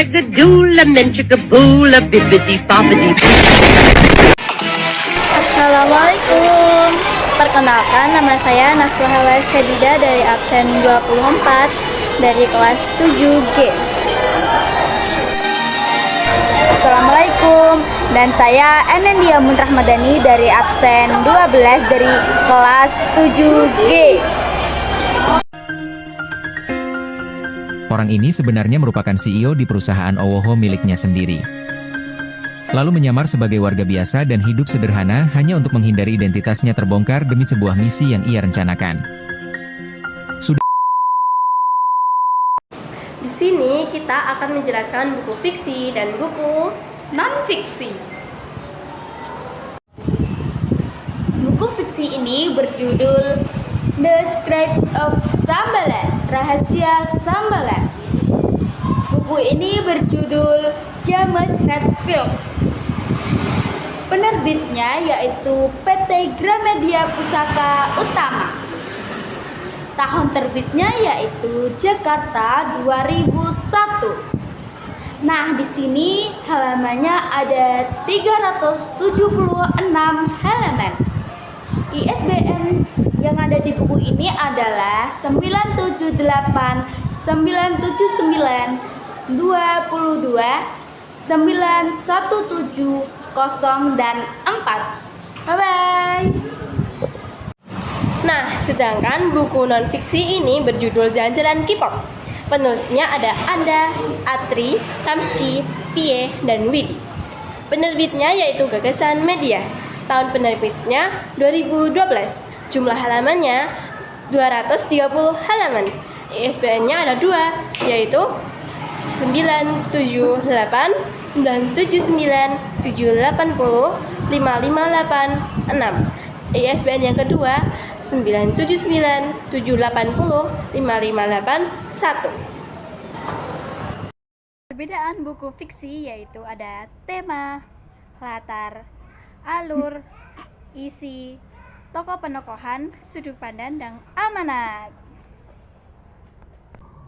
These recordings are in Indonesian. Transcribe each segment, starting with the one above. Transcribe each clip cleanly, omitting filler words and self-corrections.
Ragadoola, menchikaboola, bibbidi bobbidi. Assalamualaikum. Perkenalkan, nama saya Naswahawa Syedida dari absen 24 dari kelas 7G. Assalamualaikum. Dan saya Anandia Munrahmadani dari absen 12 dari kelas 7G. Orang ini sebenarnya merupakan CEO di perusahaan Owoho miliknya sendiri. Lalu menyamar sebagai warga biasa dan hidup sederhana hanya untuk menghindari identitasnya terbongkar demi sebuah misi yang ia rencanakan. Di sini kita akan menjelaskan buku fiksi dan buku non-fiksi. Buku fiksi ini berjudul The Secrets of Sambalat, Rahasia Sambalat. Buku ini berjudul James Redfield. Penerbitnya yaitu PT Gramedia Pusaka Utama. Tahun terbitnya yaitu Jakarta 2001. Nah, di sini halamannya ada 376 halaman. ISBN yang ada di buku ini adalah 978 979 22 917 0 dan 4. Bye-bye. Nah, sedangkan buku non-fiksi ini berjudul Jalan-Jalan K-pop. Penulisnya ada Anda, Atri, Ramski, Vie, dan Widi. Penerbitnya yaitu Gagasan Media. Tahun penerbitnya 2012. Jumlah halamannya 230 halaman. ISBN-nya ada 2, yaitu 978 979 780 5586. ISBN yang kedua 979 780 5581. Perbedaan buku fiksi yaitu ada tema, latar, alur, isi, tokoh penokohan, sudut pandang, dan amanat.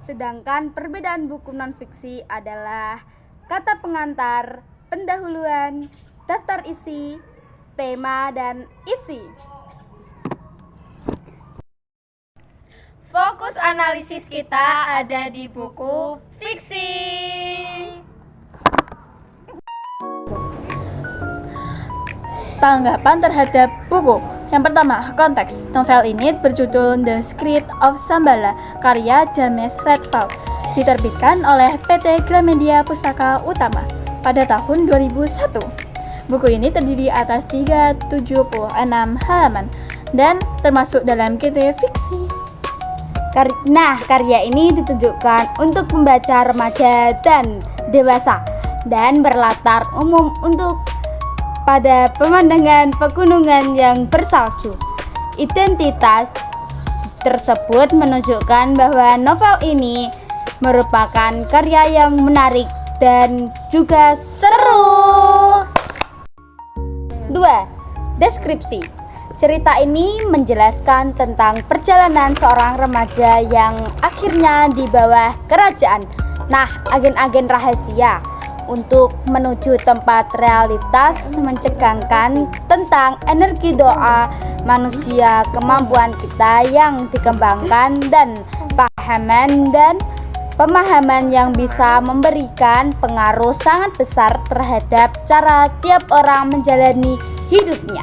Sedangkan perbedaan buku non-fiksi adalah kata pengantar, pendahuluan, daftar isi, tema, dan isi. Fokus analisis kita ada di buku fiksi. Tanggapan terhadap buku. Yang pertama, konteks. Novel ini berjudul The Secret of Sambala, karya James Redfield. Diterbitkan oleh PT Gramedia Pustaka Utama pada tahun 2001. Buku ini terdiri atas 376 halaman dan termasuk dalam genre fiksi. Karya ini ditujukan untuk pembaca remaja dan dewasa dan berlatar umum untuk pada pemandangan pegunungan yang bersalju. Identitas tersebut menunjukkan bahwa novel ini merupakan karya yang menarik dan juga seru. 2. Deskripsi. Cerita ini menjelaskan tentang perjalanan seorang remaja yang akhirnya di bawah kerajaan, agen-agen rahasia, untuk menuju tempat realitas mencegangkan tentang energi doa manusia, kemampuan kita yang dikembangkan, dan pemahaman yang bisa memberikan pengaruh sangat besar terhadap cara tiap orang menjalani hidupnya.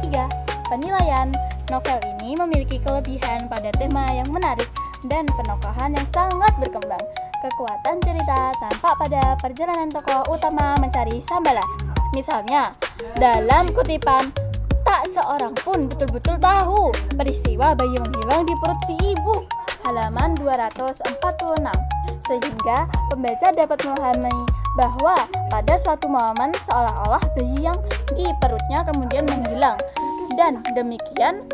3. Penilaian. Novel ini memiliki kelebihan pada tema yang menarik dan penokohan yang sangat berkembang. Kekuatan cerita tampak pada perjalanan tokoh utama mencari Sambala. Misalnya, dalam kutipan, tak seorang pun betul-betul tahu peristiwa bayi menghilang di perut si ibu, halaman 246, sehingga pembaca dapat memahami bahwa pada suatu momen seolah-olah bayi yang di perutnya kemudian menghilang, dan demikian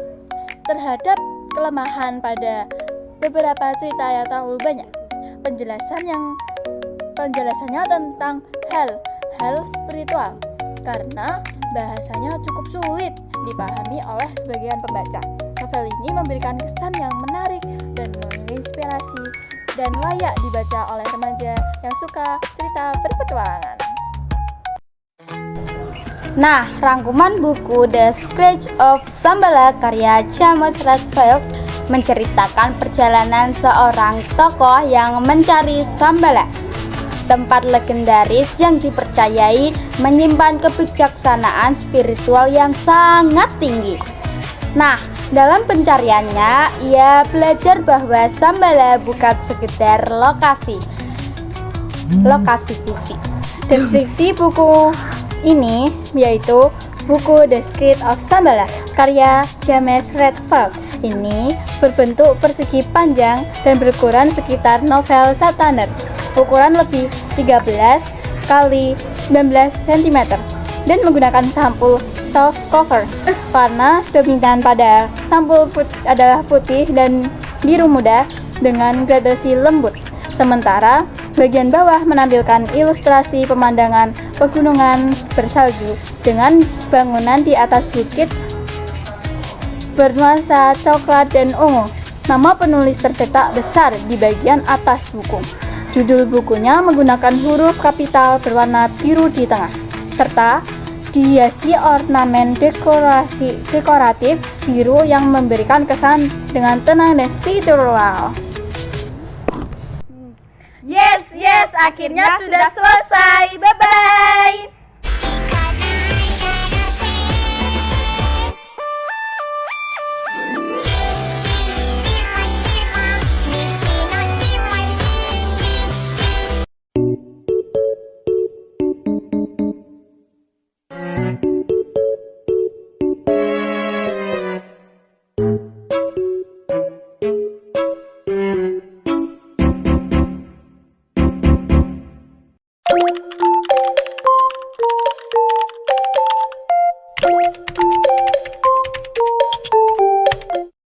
terhadap kelemahan pada beberapa cerita yang terlalu banyak. Penjelasannya tentang hal spiritual karena bahasanya cukup sulit dipahami oleh sebagian pembaca. Novel ini memberikan kesan yang menarik dan menginspirasi dan layak dibaca oleh remaja yang suka cerita berpetualangan. Nah, rangkuman buku The Secret of Shambhala karya James Redfield menceritakan perjalanan seorang tokoh yang mencari Shambhala, tempat legendaris yang dipercayai menyimpan kebijaksanaan spiritual yang sangat tinggi. Nah, dalam pencariannya, ia belajar bahwa Shambhala bukan sekedar lokasi fisik. Deskripsi buku ini yaitu buku The Secret of Shambhala karya James Redfield. Ini berbentuk persegi panjang dan berukuran sekitar novel Sataner. Ukuran lebih 13 kali 19 cm dan menggunakan sampul soft cover. Warna dominan pada sampul adalah putih dan biru muda dengan gradasi lembut. Sementara bagian bawah menampilkan ilustrasi pemandangan pegunungan bersalju dengan bangunan di atas bukit bernuansa coklat dan ungu. Nama penulis tercetak besar di bagian atas buku. Judul bukunya menggunakan huruf kapital berwarna biru di tengah, serta dihiasi ornamen dekoratif biru yang memberikan kesan dengan tenang dan spiritual. Yes, akhirnya sudah selesai. Bye-bye.